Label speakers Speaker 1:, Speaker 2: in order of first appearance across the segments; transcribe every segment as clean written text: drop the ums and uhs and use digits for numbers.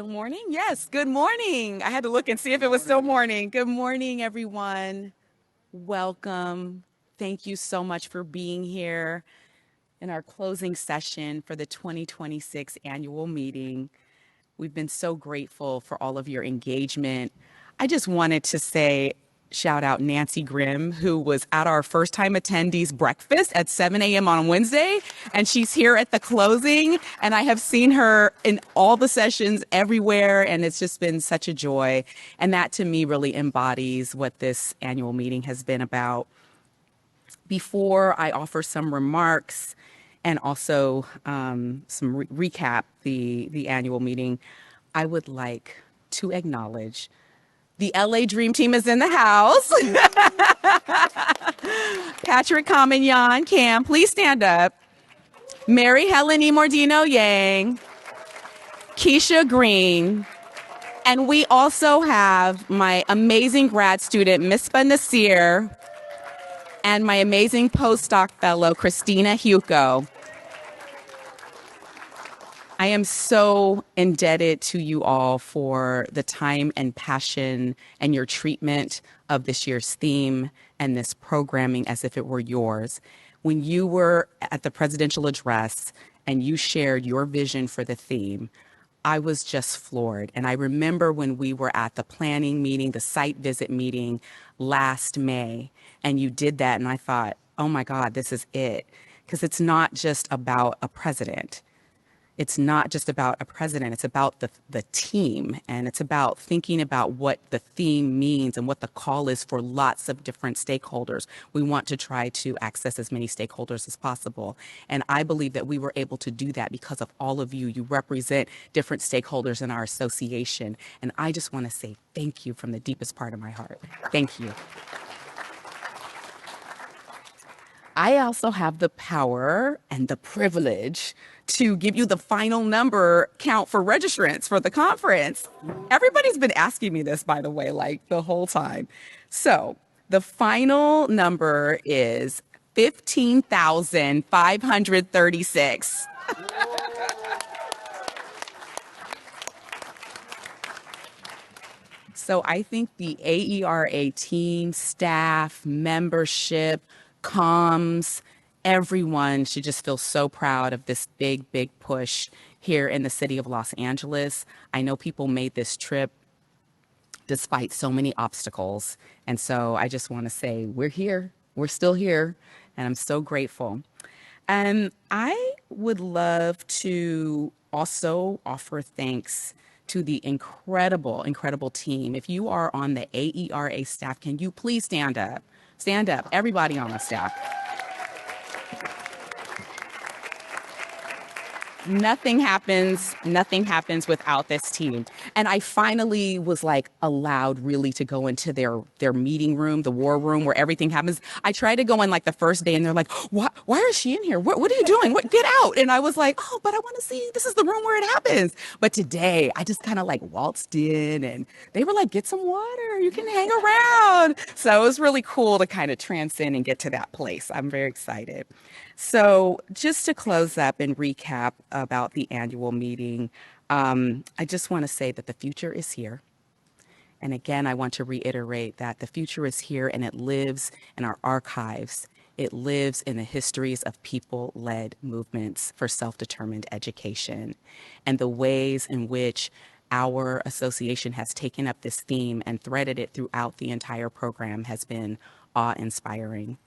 Speaker 1: still morning? Yes, good morning. I had to look and see if it was still morning. Good morning, everyone. Welcome. Thank you so much for being here in our closing session for the 2026 annual meeting. We've been so grateful for all of your engagement. I just wanted to say, shout out Nancy Grimm, who was at our first time attendees breakfast at 7 a.m. on Wednesday, and she's here at the closing. And I have seen her in all the sessions everywhere, and it's just been such a joy. And that to me really embodies what this annual meeting has been about. Before I offer some remarks and also some recap the annual meeting, I would like to acknowledge the LA Dream Team is in the house. Patrick Carmignan, Cam, please stand up. Mary Helen E. Mordino Yang, Keisha Green, and we also have my amazing grad student, Mispa Nasir, and my amazing postdoc fellow, Christina Hugo. I am so indebted to you all for the time and passion and your treatment of this year's theme and this programming as if it were yours. When you were at the presidential address and you shared your vision for the theme, I was just floored. And I remember when we were at the planning meeting, the site visit meeting last May, and you did that, and I thought, oh my God, this is it. Because it's not just about a president. It's not just about a president, it's about the team, and it's about thinking about what the theme means and what the call is for lots of different stakeholders. We want to try to access as many stakeholders as possible. And I believe that we were able to do that because of all of you. You represent different stakeholders in our association. And I just want to say thank you from the deepest part of my heart. Thank you. I also have the power and the privilege to give you the final number count for registrants for the conference. Everybody's been asking me this, by the way, like the whole time. So the final number is 15,536. So I think the AERA team, staff, membership, comms, everyone should just feel so proud of this big, big push here in the city of Los Angeles. I know people made this trip despite so many obstacles. And so I just want to say we're here, we're still here, and I'm so grateful. And I would love to also offer thanks to the incredible, incredible team. If you are on the AERA staff, can you please stand up? Stand up, everybody on the staff. Nothing happens without this team. And I finally was like allowed really to go into their meeting room, the war room where everything happens. I tried to go in like the first day and they're like, why is she in here? What are you doing? Get out. And I was like, oh, but I want to see, this is the room where it happens. But today I just kind of like waltzed in and they were like, get some water, you can hang around. So it was really cool to kind of transcend and get to that place. I'm very excited. So just to close up and recap about the annual meeting, I just want to say that the future is here. And again, I want to reiterate that the future is here and it lives in our archives. It lives in the histories of people-led movements for self-determined education and the ways in which our association has taken up this theme and threaded it throughout the entire program has been awe-inspiring.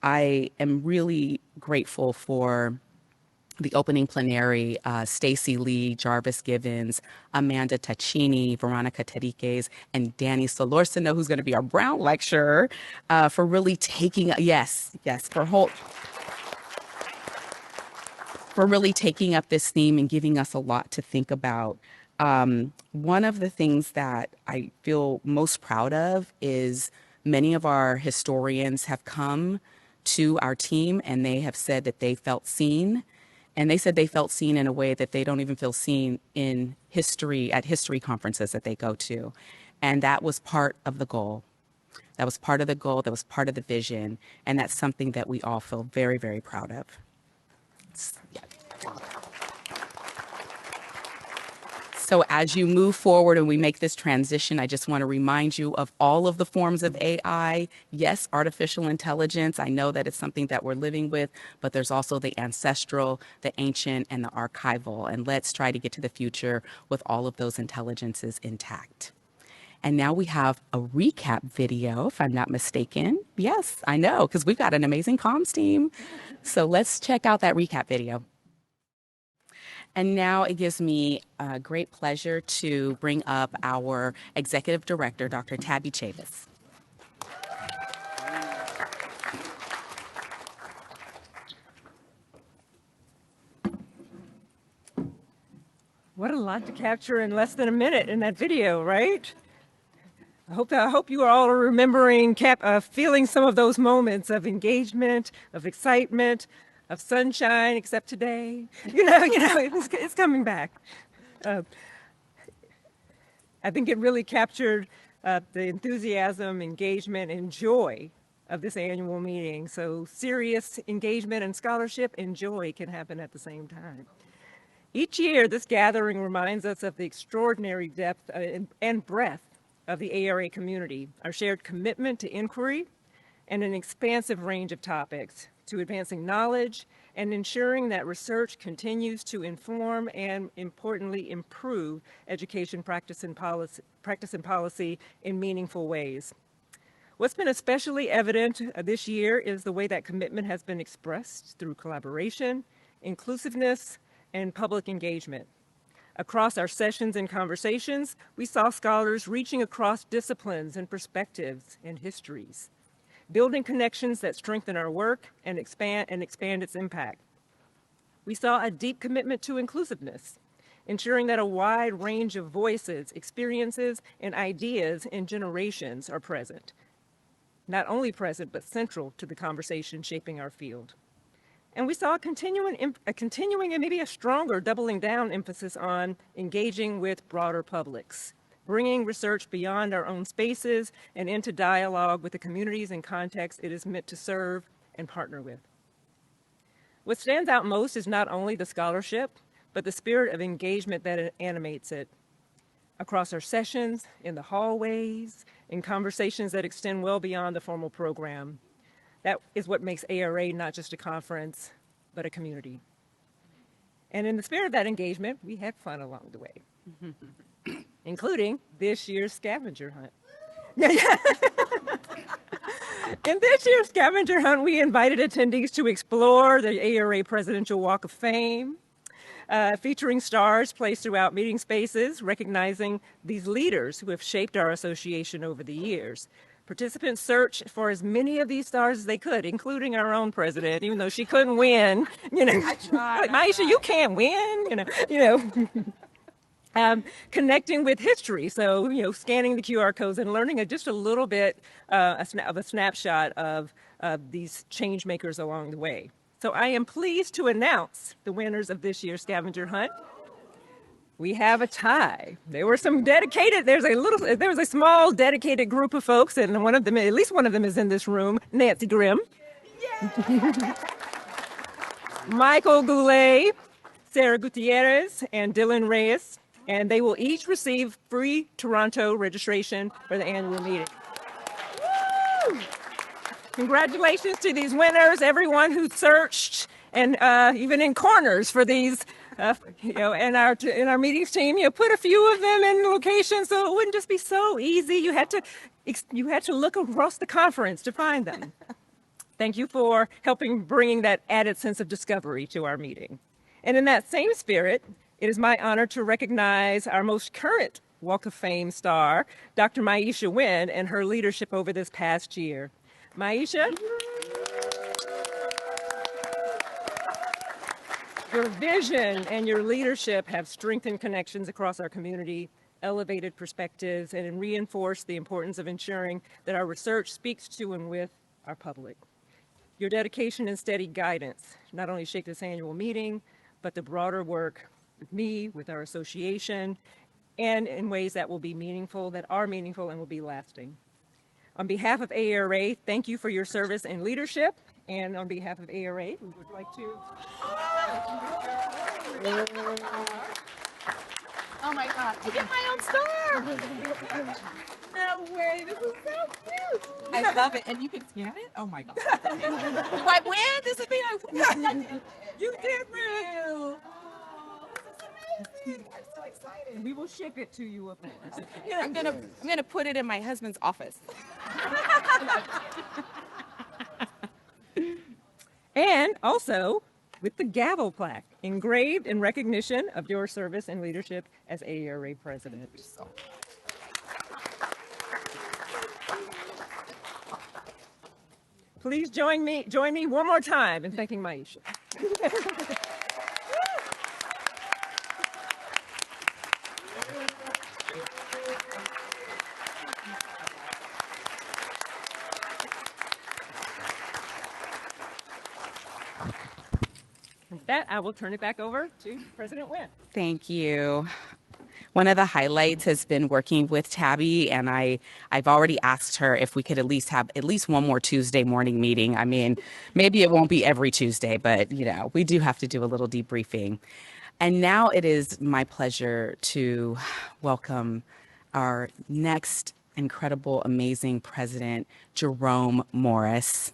Speaker 1: I am really grateful for the opening plenary, Stacy Lee, Jarvis Givens, Amanda Taccini, Veronica Tediques, and Danny Solorsino, who's going to be our Brown lecturer, for really taking, for really taking up this theme and giving us a lot to think about. One of the things that I feel most proud of is many of our historians have come to our team and they have said that they felt seen. And they said they felt seen in a way that they don't even feel seen in history, at history conferences that they go to. And that was part of the goal. That was part of the goal, that was part of the vision. And that's something that we all feel very, very proud of. So as you move forward and we make this transition, I just want to remind you of all of the forms of AI. Yes, artificial intelligence. I know that it's something that we're living with, but there's also the ancestral, the ancient, and the archival. And let's try to get to the future with all of those intelligences intact. And now we have a recap video, if I'm not mistaken. Yes, I know, because we've got an amazing comms team. So let's check out that recap video. And now it gives me great pleasure to bring up our Executive Director, Dr. Tabby Chavis.
Speaker 2: What a lot to capture in less than a minute in that video, right? I hope you are all remembering, feeling some of those moments of engagement, of excitement, of sunshine, except today. It's coming back. I think it really captured the enthusiasm, engagement, and joy of this annual meeting. So serious engagement and scholarship and joy can happen at the same time. Each year, this gathering reminds us of the extraordinary depth and breadth of the AERA community, our shared commitment to inquiry, and an expansive range of topics to advancing knowledge and ensuring that research continues to inform and, importantly, improve education practice and policy in meaningful ways. What's been especially evident this year is the way that commitment has been expressed through collaboration, inclusiveness, and public engagement. Across our sessions and conversations, we saw scholars reaching across disciplines and perspectives and histories, building connections that strengthen our work and expand its impact. We saw a deep commitment to inclusiveness, ensuring that a wide range of voices, experiences, and ideas and generations are present. Not only present, but central to the conversation shaping our field. And we saw a continuing and maybe a stronger doubling down emphasis on engaging with broader publics, bringing research beyond our own spaces and into dialogue with the communities and contexts it is meant to serve and partner with. What stands out most is not only the scholarship, but the spirit of engagement that animates it. Across our sessions, in the hallways, in conversations that extend well beyond the formal program. That is what makes AERA not just a conference, but a community. And in the spirit of that engagement, we had fun along the way, including this year's scavenger hunt. In this year's scavenger hunt, we invited attendees to explore the AERA Presidential Walk of Fame, featuring stars placed throughout meeting spaces, recognizing these leaders who have shaped our association over the years. Participants searched for as many of these stars as they could, including our own president, even though she couldn't win. I tried. Like, Maisha, you can't win. Connecting with history, so scanning the QR codes and learning just a little bit of a snapshot of these change makers along the way. So I am pleased to announce the winners of this year's scavenger hunt. We have a tie. There were some dedicated, there was a small dedicated group of folks, and at least one of them is in this room, Nancy Grimm. Michael Goulet, Sarah Gutierrez, and Dylan Reyes, and they will each receive free Toronto registration for the annual meeting. Woo! Congratulations to these winners, everyone who searched, and even in corners for these. And our meetings team, put a few of them in locations so it wouldn't just be so easy. You had to look across the conference to find them. Thank you for helping bringing that added sense of discovery to our meeting. And in that same spirit, it is my honor to recognize our most current Walk of Fame star, Dr. Maisha Wynn, and her leadership over this past year. Maisha. Your vision and your leadership have strengthened connections across our community, elevated perspectives, and reinforced the importance of ensuring that our research speaks to and with our public. Your dedication and steady guidance not only shaped this annual meeting, but the broader work with me, with our association, and in ways that will be meaningful, that are meaningful and will be lasting. On behalf of AERA, thank you for your service and leadership. And on behalf of AERA, we would like to...
Speaker 1: Oh my God, I get my own star. No way, this is so cute. I love it, and you can scan it? Oh my God. Do I win? This would be I win.
Speaker 2: You did win.
Speaker 1: Oh, this is amazing. I'm so excited.
Speaker 2: We will ship it to you, of course.
Speaker 1: Yeah, I'm gonna put it in my husband's office.
Speaker 2: And also with the gavel plaque engraved in recognition of your service and leadership as AERA president. So. Please join me one more time in thanking Maisha. With that, I will turn it back over to President Wynn.
Speaker 1: Thank you. One of the highlights has been working with Tabby, and I've already asked her if we could at least have at least one more Tuesday morning meeting. I mean, maybe it won't be every Tuesday, but we do have to do a little debriefing. And now it is my pleasure to welcome our next incredible, amazing president, Jerome Morris.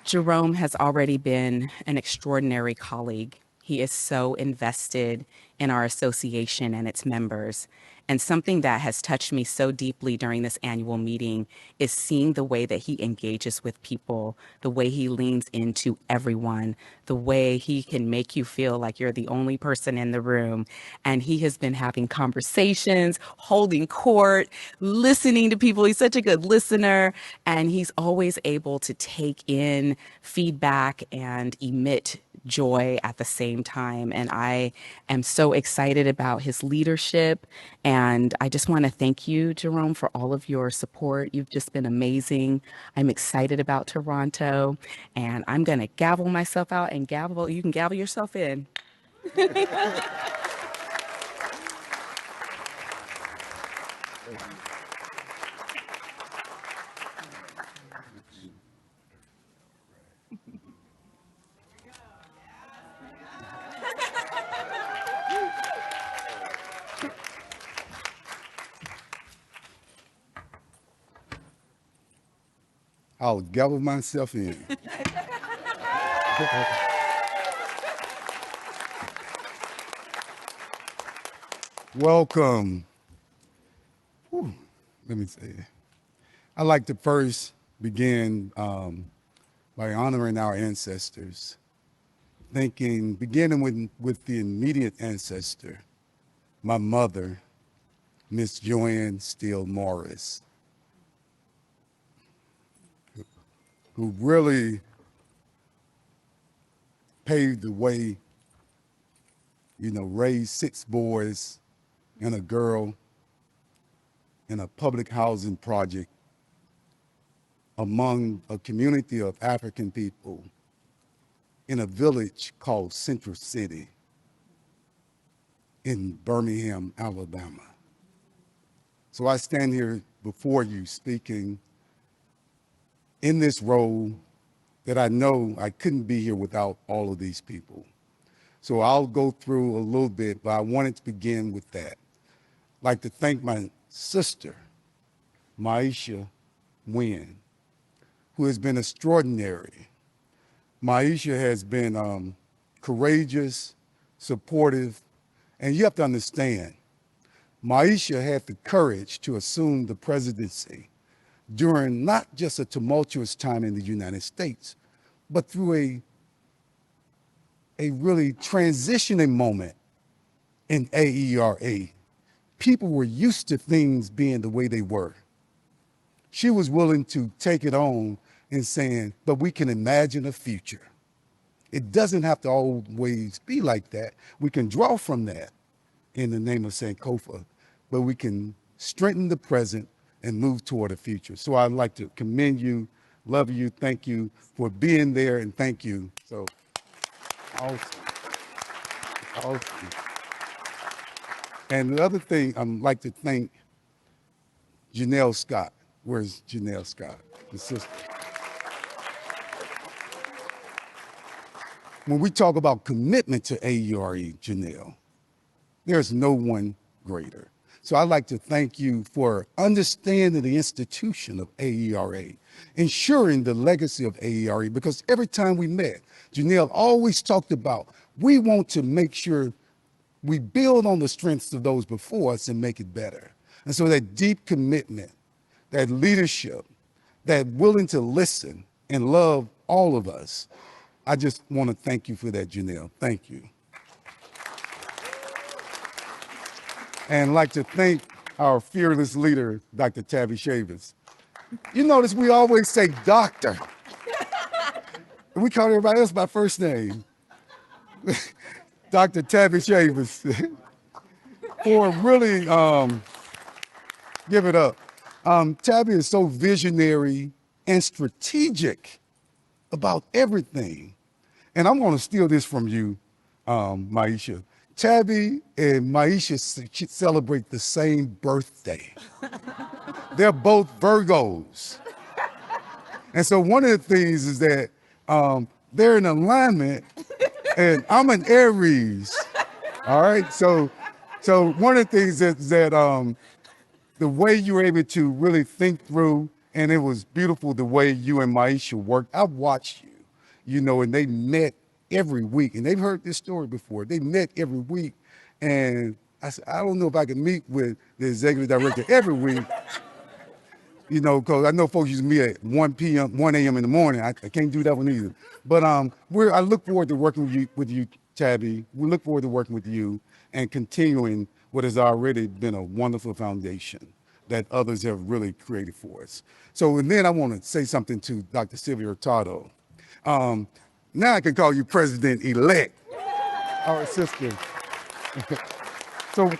Speaker 1: Jerome has already been an extraordinary colleague. He is so invested in our association and its members. And something that has touched me so deeply during this annual meeting is seeing the way that he engages with people, the way he leans into everyone, the way he can make you feel like you're the only person in the room. And he has been having conversations, holding court, listening to people. He's such a good listener, and he's always able to take in feedback and emit joy at the same time. And I am so excited about his leadership. And I just want to thank you, Jerome, for all of your support. You've just been amazing. I'm excited about Toronto, and I'm going to gavel myself out and you can gavel yourself in.
Speaker 3: I'll gavel myself in. Welcome. Whew, let me say, I'd like to first begin by honoring our ancestors, beginning with the immediate ancestor, my mother, Miss Joanne Steele Morris, who really paved the way, raised 6 boys and a girl in a public housing project among a community of African people in a village called Central City in Birmingham, Alabama. So I stand here before you speaking in this role that I know I couldn't be here without all of these people. So I'll go through a little bit, but I wanted to begin with that. I'd like to thank my sister, Maisha Wynn, who has been extraordinary. Maisha has been courageous, supportive, and you have to understand, Maisha had the courage to assume the presidency during not just a tumultuous time in the United States, but through a really transitioning moment in AERA. People were used to things being the way they were. She was willing to take it on and saying, but we can imagine a future. It doesn't have to always be like that. We can draw from that in the name of Sankofa, but we can strengthen the present and move toward a future. So I'd like to commend you, love you, thank you for being there, and thank you. So, awesome. Awesome. And the other thing, I'd like to thank Janelle Scott. Where's Janelle Scott, the sister? when we talk about commitment to AERA, Janelle, there's no one greater. So I'd like to thank you for understanding the institution of AERA, ensuring the legacy of AERA, because every time we met, Janelle always talked about, we want to make sure we build on the strengths of those before us and make it better. And so that deep commitment, that leadership, that willing to listen and love all of us, I just want to thank you for that, Janelle. Thank you. And I'd like to thank our fearless leader, Dr. Tabby Chavis. You notice we always say doctor. We call everybody else by first name. Dr. Tabby Chavis. For really, give it up. Tabby is so visionary and strategic about everything. And I'm going to steal this from you, Maisha. Tabby and Maisha celebrate the same birthday. They're both Virgos. And so one of the things is that they're in alignment, and I'm an Aries. All right. So one of the things is that the way you were able to really think through, and it was beautiful the way you and Maisha worked. I've watched you, and they met every week, and they've heard this story before. They met every week, and I said, I don't know if I can meet with the executive director every week, because I know folks used to meet at 1 a.m. in the morning. I can't do that one either. But I look forward to working with you, Tabby. We look forward to working with you and continuing what has already been a wonderful foundation that others have really created for us. So, and then I want to say something to Dr. Sylvia Hurtado. Now I can call you President-elect, our sister. So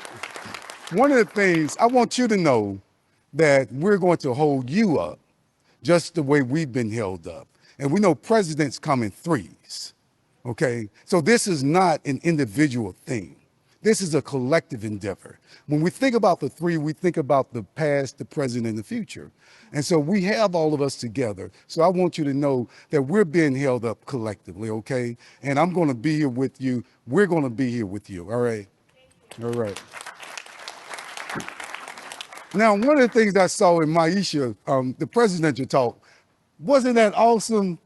Speaker 3: one of the things I want you to know that we're going to hold you up just the way we've been held up. And we know presidents come in threes, okay? So this is not an individual thing. This is a collective endeavor. When we think about the three, we think about the past, the present, and the future. And so we have all of us together. So I want you to know that we're being held up collectively, okay? And I'm going to be here with you. We're going to be here with you, all right? All right. Now, one of the things I saw in Maisha, the presidential talk, wasn't that awesome?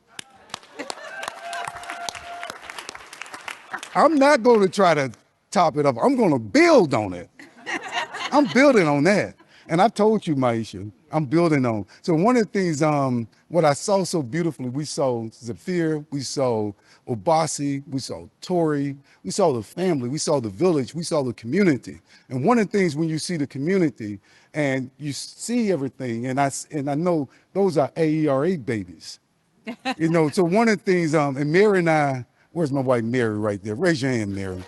Speaker 3: I'm not going to try to top it up. I'm going to build on it. I'm building on that. And I told you, Maisha, I'm building on. So one of the things, what I saw so beautifully, we saw Zafir, we saw Obasi, we saw Tori, we saw the family, we saw the village, we saw the community. And one of the things when you see the community and you see everything, and I know those are AERA babies. So one of the things, and Mary and I, where's my wife Mary right there? Raise your hand, Mary.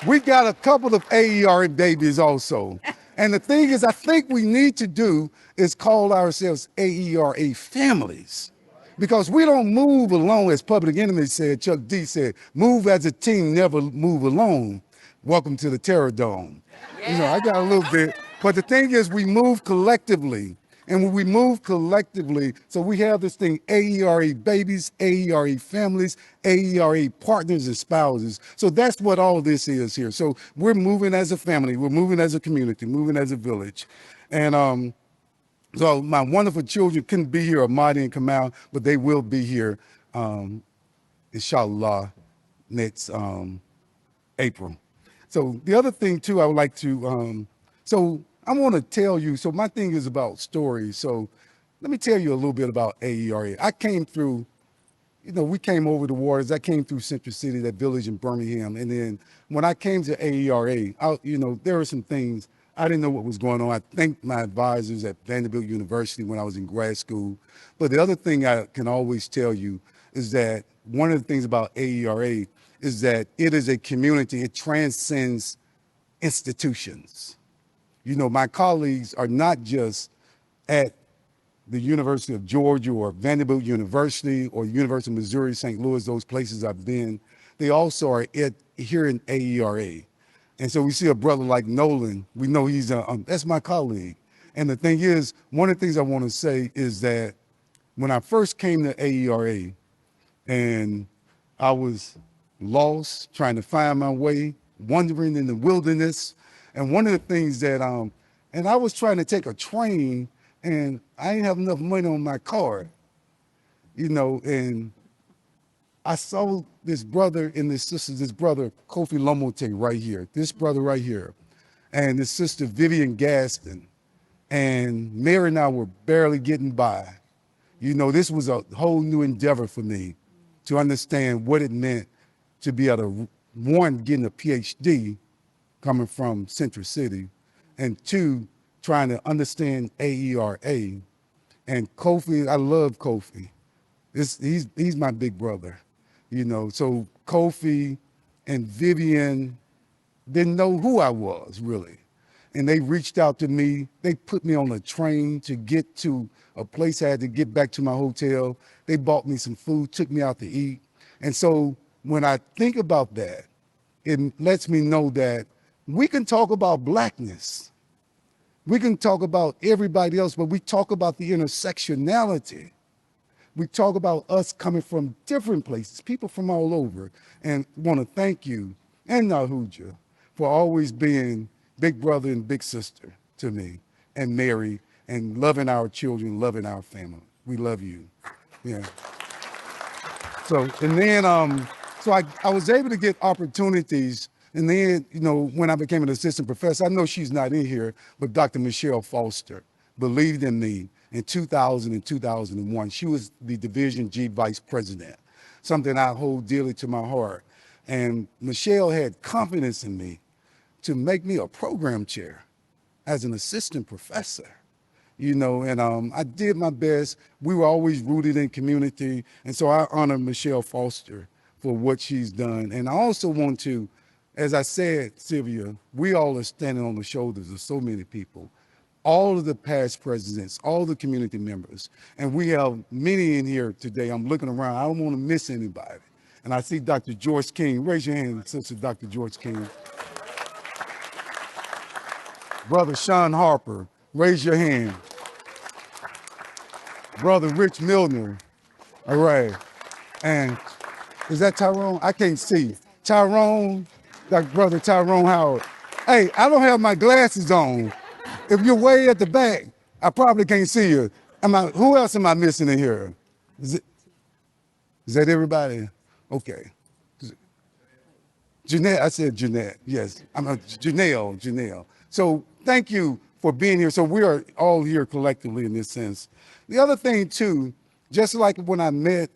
Speaker 3: We got a couple of AERA babies also. And the thing is, I think we need to do is call ourselves AERA families. Because we don't move alone, as Public Enemy said, Chuck D said, move as a team, never move alone. Welcome to the Terror Dome. Yeah. I got a little bit. But the thing is, we move collectively. And when we move collectively, so we have this thing, AERA babies, AERA families, AERA partners and spouses. So that's what all this is here. So we're moving as a family, we're moving as a community, moving as a village. And so my wonderful children couldn't be here, Amadi and Kamal, but they will be here, inshallah, next April. So the other thing too, I would like to, so I want to tell you, so my thing is about stories. So let me tell you a little bit about AERA. I came through, we came over the waters. I came through Central City, that village in Birmingham. And then when I came to AERA, there were some things, I didn't know what was going on. I thanked my advisors at Vanderbilt University when I was in grad school. But the other thing I can always tell you is that one of the things about AERA is that it is a community. It transcends institutions. My colleagues are not just at the University of Georgia or Vanderbilt University or University of Missouri, St. Louis, those places I've been. They also are here in AERA. And so we see a brother like Nolan, we know he's, that's my colleague. And the thing is, one of the things I want to say is that when I first came to AERA and I was lost, trying to find my way, wandering in the wilderness, and one of the things that, and I was trying to take a train and I didn't have enough money on my card, and I saw this brother and this sister, this brother, Kofi Lomote right here, this brother right here, and this sister, Vivian Gaston, and Mary and I were barely getting by. This was a whole new endeavor for me to understand what it meant to be able to, one, getting a PhD coming from Central City, and two, trying to understand AERA. And Kofi, I love Kofi. He's my big brother, So Kofi and Vivian didn't know who I was really. And they reached out to me. They put me on a train to get to a place I had to get back to my hotel. They bought me some food, took me out to eat. And so when I think about that, it lets me know that we can talk about Blackness. We can talk about everybody else, but we talk about the intersectionality. We talk about us coming from different places, people from all over, and want to thank you and Nahuja for always being big brother and big sister to me and Mary, and loving our children, loving our family. We love you. Yeah. So, and then, so I was able to get opportunities. And then, when I became an assistant professor, I know she's not in here, but Dr. Michelle Foster believed in me in 2000 and 2001. She was the Division G Vice President, something I hold dearly to my heart. And Michelle had confidence in me to make me a program chair as an assistant professor, and I did my best. We were always rooted in community. And so I honor Michelle Foster for what she's done. And I also want to, as I said, Sylvia, we all are standing on the shoulders of so many people, all of the past presidents, all the community members. And we have many in here today. I'm looking around. I don't want to miss anybody. And I see Dr. George King. Raise your hand, Sister Dr. George King. Brother Sean Harper, raise your hand. Brother Rich Milner, all right. And is that Tyrone? I can't see. Tyrone, Brother Tyrone Howard. Hey, I don't have my glasses on. If you're way at the back, I probably can't see you. Who else am I missing in here? Is that everybody? Okay. Jeanette, I said Jeanette, yes. Janelle. So thank you for being here. So we are all here collectively in this sense. The other thing too, just like when I met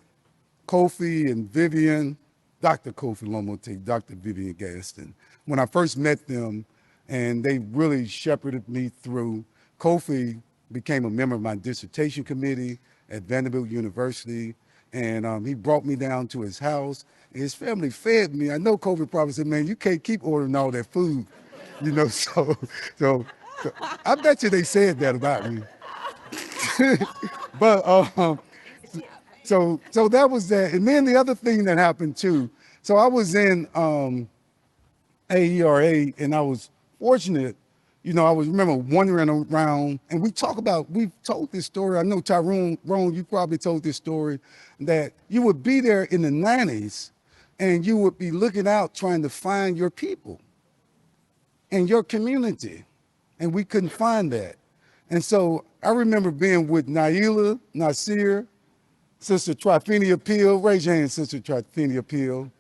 Speaker 3: Kofi and Vivian, Dr. Kofi Lomote, Dr. Vivian Gaston, when I first met them, and they really shepherded me through. Kofi became a member of my dissertation committee at Vanderbilt University, and he brought me down to his house. His family fed me. I know Kofi probably said, man, you can't keep ordering all that food, so I bet you they said that about me. But so that was that. And then the other thing that happened too, so I was in AERA, and I was fortunate, I remember wandering around, and we've told this story. I know Tyrone, you probably told this story, that you would be there in the 90s and you would be looking out trying to find your people and your community, and we couldn't find that. And so I remember being with Naila, Nasir, Sister Trifenia Peel, raise your hand, Sister Trifenia Peel,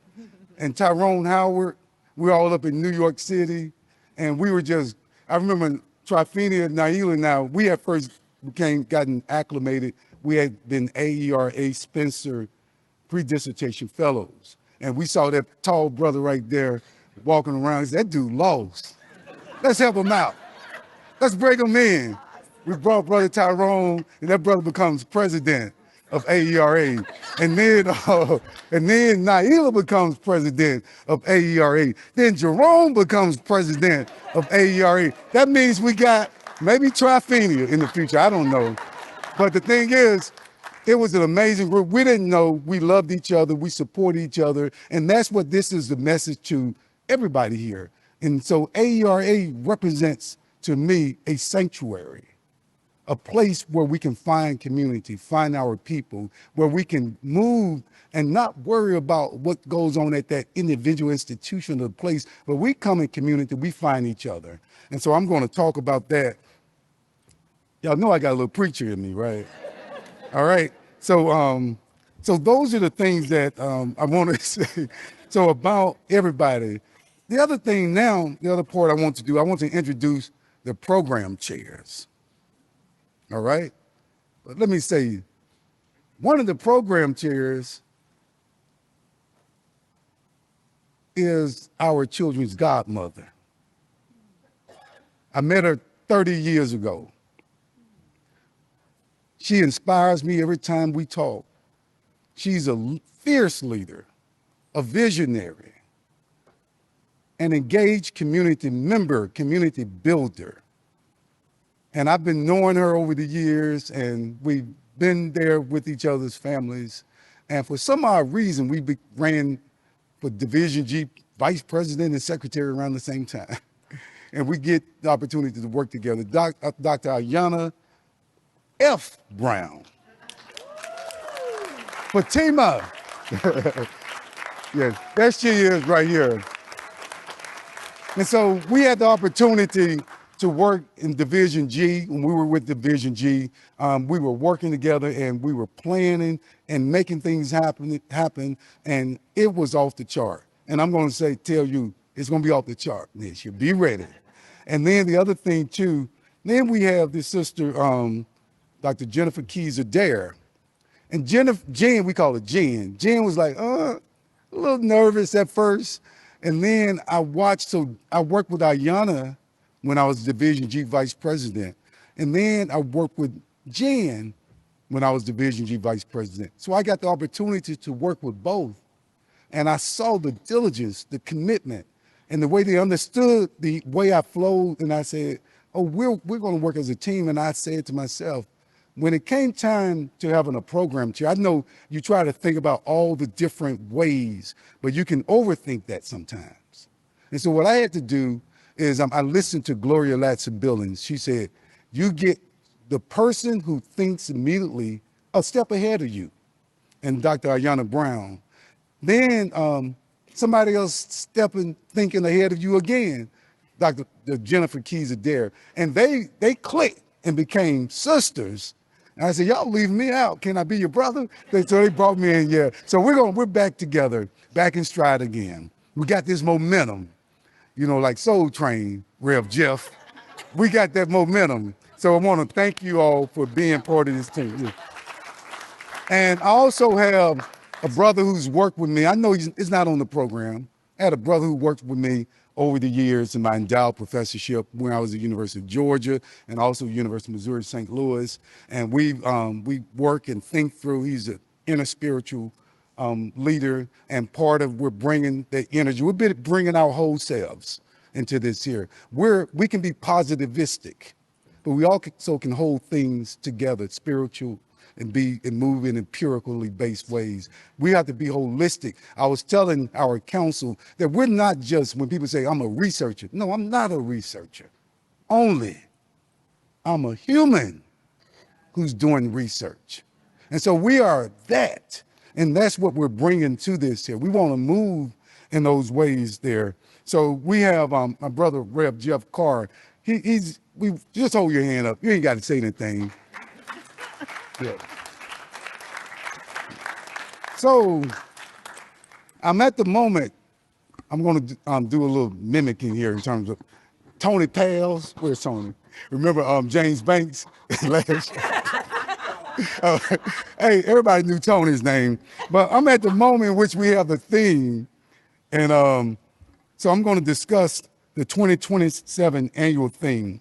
Speaker 3: and Tyrone Howard. We're all up in New York City, and we were I remember Trifenia and Naila now, we had first gotten acclimated. We had been AERA Spencer pre-dissertation fellows. And we saw that tall brother right there walking around. That dude lost. Let's help him out. Let's bring him in. We brought Brother Tyrone, and that brother becomes president of AERA. And then Naila becomes president of AERA. Then Jerome becomes president of AERA. That means we got maybe Trifenia in the future. I don't know. But the thing is, it was an amazing group. We didn't know. We loved each other. We support each other. And that's what this is the message to everybody here. And so AERA represents, to me, a sanctuary. a place where we can find community, find our people, where we can move and not worry about what goes on at that individual institution or place, but we come in community, we find each other. And so I'm going to talk about that. Y'all know I got a little preacher in me, right? All right. So those are the things that I want to say. So about everybody. The other thing now, the other part I want to do, I want to introduce the program chairs. All right. But let me say, one of the program chairs is our children's godmother. I met her 30 years ago. She inspires me every time we talk. She's a fierce leader, a visionary, an engaged community member, community builder. And I've been knowing her over the years, and we've been there with each other's families. And for some odd reason, we ran for Division G vice president and secretary around the same time. And we get the opportunity to work together. Dr. Ayanna F. Brown. Fatima. Yes, there she is right here. And so we had the opportunity to work in Division G. When we were with Division G, we were working together and we were planning and making things happen, and it was off the chart. And I'm going to tell you, it's going to be off the chart this year. Be ready. And then the other thing too, then we have this sister, Dr. Jennifer Keys Adair. And Jen, we call her Jen. Jen was like, a little nervous at first. And then I worked with Ayanna when I was Division G Vice President. And then I worked with Jen when I was Division G Vice President. So I got the opportunity to work with both. And I saw the diligence, the commitment, and the way they understood the way I flowed. And I said, oh, we're going to work as a team. And I said to myself, when it came time to having a program chair, I know you try to think about all the different ways, but you can overthink that sometimes. And so what I had to do is I listened to Gloria Ladson-Billings. She said, you get the person who thinks immediately a step ahead of you, and Dr. Ayanna Brown. Then somebody else thinking ahead of you again, Dr. Jennifer Keys Adair. And they clicked and became sisters. And I said, y'all leaving me out. Can I be your brother? So they brought me in, yeah. So we're back together, back in stride again. We got this momentum, like Soul Train, Rev Jeff. We got that momentum. So I want to thank you all for being part of this team. And I also have a brother who's worked with me. I know he's not on the program. I had a brother who worked with me over the years in my endowed professorship when I was at the University of Georgia and also University of Missouri, St. Louis. And we work and think through. He's an inner spiritual leader, and part of we're bringing the energy. We're bringing our whole selves into this here. We can be positivistic, but we also can hold things together, spiritual, and move in empirically based ways. We have to be holistic. I was telling our council that we're not just, when people say, I'm a researcher. No, I'm not a researcher. Only I'm a human who's doing research. And so we are that. And that's what we're bringing to this here. We want to move in those ways there. So we have my brother, Rev Jeff Carr. We just hold your hand up. You ain't got to say anything. Yeah. So I'm at the moment, I'm going to do a little mimicking here in terms of Tony Pales. Where's Tony? Remember James Banks? Hey, everybody knew Tony's name. But I'm at the moment in which we have the theme. And so I'm going to discuss the 2027 annual theme.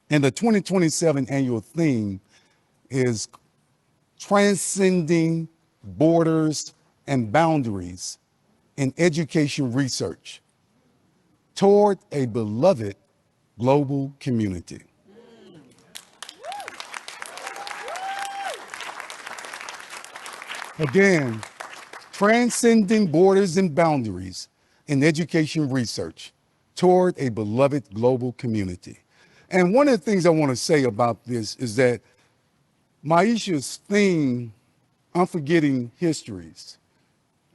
Speaker 3: And the 2027 annual theme is transcending borders and boundaries in education research toward a beloved global community. Again, transcending borders and boundaries in education research toward a beloved global community. And one of the things I want to say about this is that Maisha's theme, Unforgetting Histories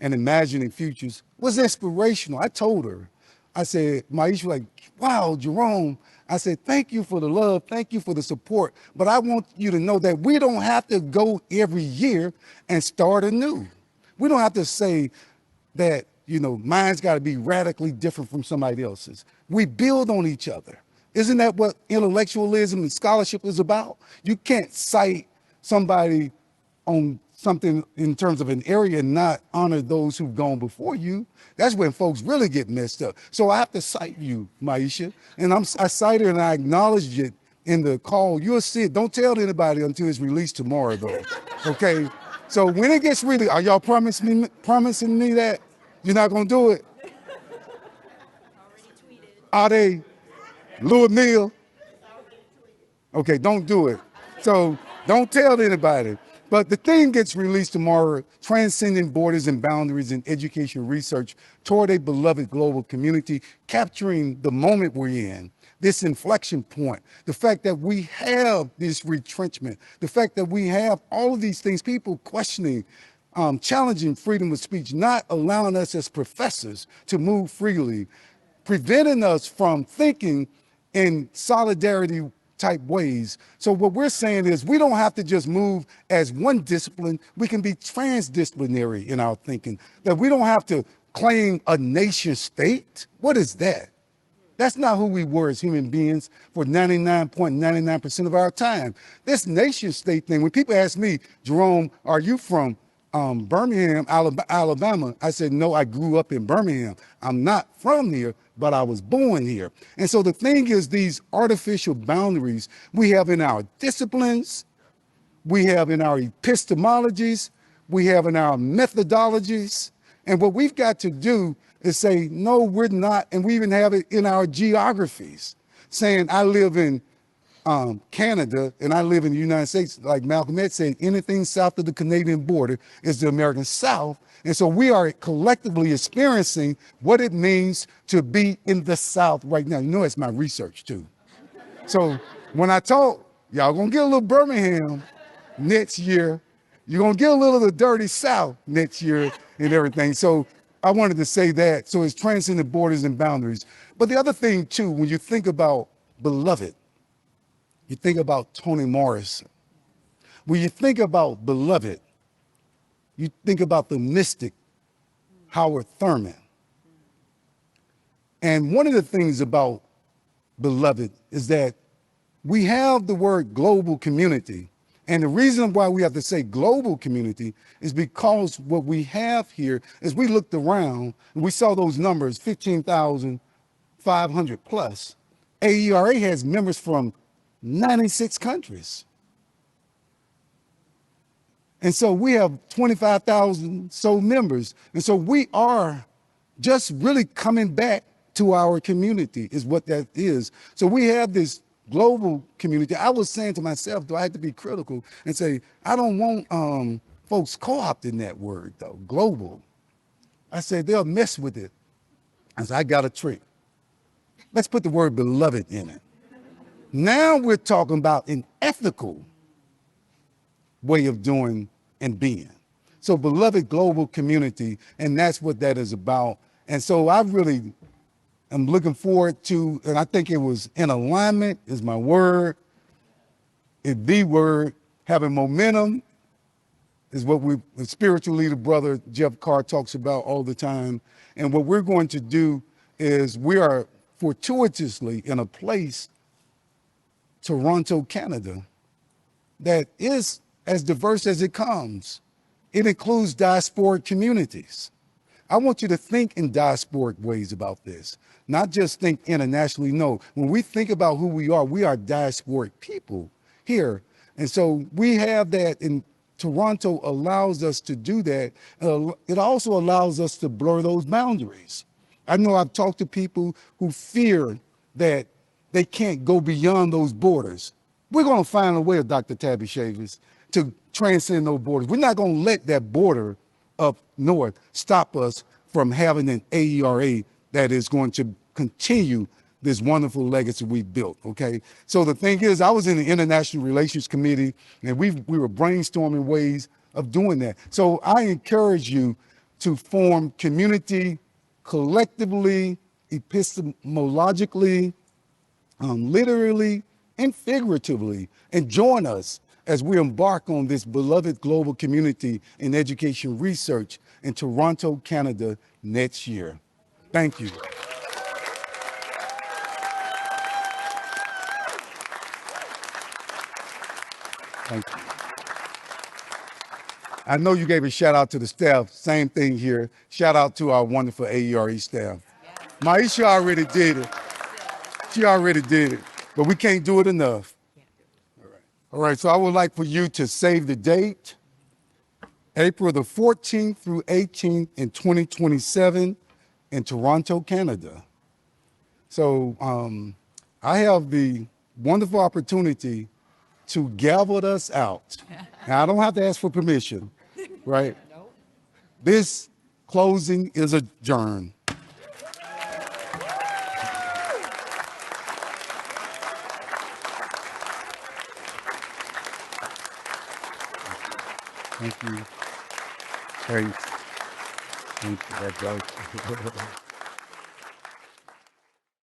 Speaker 3: and Imagining Futures, was inspirational. I told her, I said, Maisha, like, wow, Jerome, I said, thank you for the love, thank you for the support, but I want you to know that we don't have to go every year and start anew. We don't have to say that, mine's got to be radically different from somebody else's. We build on each other. Isn't that what intellectualism and scholarship is about? You can't cite somebody on something in terms of an area and not honor those who've gone before you. That's when folks really get messed up. So I have to cite you, Maisha, and I cite it and I acknowledge it in the call. You'll see it. Don't tell anybody until it's released tomorrow, though. Okay. So when it gets really, are y'all promising me that you're not gonna do it? Are they? Louis Mill? Okay, don't do it. So don't tell anybody. But the thing gets released tomorrow, Transcending Borders and Boundaries in Education Research Toward a Beloved Global Community, capturing the moment we're in, this inflection point, the fact that we have this retrenchment, the fact that we have all of these things, people questioning, challenging freedom of speech, not allowing us as professors to move freely, preventing us from thinking in solidarity type ways. So what we're saying is we don't have to just move as one discipline. We can be transdisciplinary in our thinking, that we don't have to claim a nation state. What is that? That's not who we were as human beings for 99.99% of our time. This nation state thing, when people ask me, Jerome, are you from Birmingham, Alabama? I said, no, I grew up in Birmingham. I'm not from here, but I was born here. And so the thing is, these artificial boundaries we have in our disciplines, we have in our epistemologies, we have in our methodologies. And what we've got to do is say, no, we're not. And we even have it in our geographies, saying I live in Canada and I live in the United States. Like Malcolm X said, anything south of the Canadian border is the American South. And so we are collectively experiencing what it means to be in the South right now. You know, it's my research too. So when I talk, y'all gonna get a little Birmingham next year. You're gonna get a little of the dirty South next year and everything. So I wanted to say that. So it's transcending borders and boundaries. But the other thing too, when you think about beloved, you think about Toni Morrison. When you think about beloved, you think about the mystic Howard Thurman. And one of the things about beloved is that we have the word global community. And the reason why we have to say global community is because what we have here is we looked around and we saw those numbers, 15,500 plus. AERA has members from 96 countries. And so we have 25,000 so members. And so we are just really coming back to our community is what that is. So we have this global community. I was saying to myself, do I have to be critical and say, I don't want folks co-opting that word though, global. I said, they'll mess with it. I said, I got a trick. Let's put the word beloved in it. Now we're talking about an ethical way of doing and being. So beloved global community, and that's what that is about. And so I really am looking forward to, and I think it was in alignment is my word, the word, having momentum is what the spiritual leader brother Jeff Carr talks about all the time. And what we're going to do is we are fortuitously in a place, Toronto, Canada, that is as diverse as it comes. It includes diasporic communities. I want you to think in diasporic ways about this, not just think internationally. No, when we think about who we are diasporic people here. And so we have that, and Toronto allows us to do that. It also allows us to blur those boundaries. I know I've talked to people who fear that they can't go beyond those borders. We're going to find a way, Dr. Tabby Shavers, to transcend those borders. We're not going to let that border up north stop us from having an AERA that is going to continue this wonderful legacy we've built, okay? So the thing is, I was in the International Relations Committee, and we were brainstorming ways of doing that. So I encourage you to form community collectively, epistemologically, literally and figuratively, and join us as we embark on this beloved global community in education research in Toronto, Canada next year. Thank you. Thank you. I know you gave a shout out to the staff. Same thing here. Shout out to our wonderful AERE staff. Maisha already did it. She already did it, but we can't do it enough. All right, so I would like for you to save the date, April the 14th through 18th in 2027 in Toronto, Canada. So I have the wonderful opportunity to gavel us out. Now, I don't have to ask for permission, right? This closing is adjourned. Thank you. Thanks. Thank you. That's right.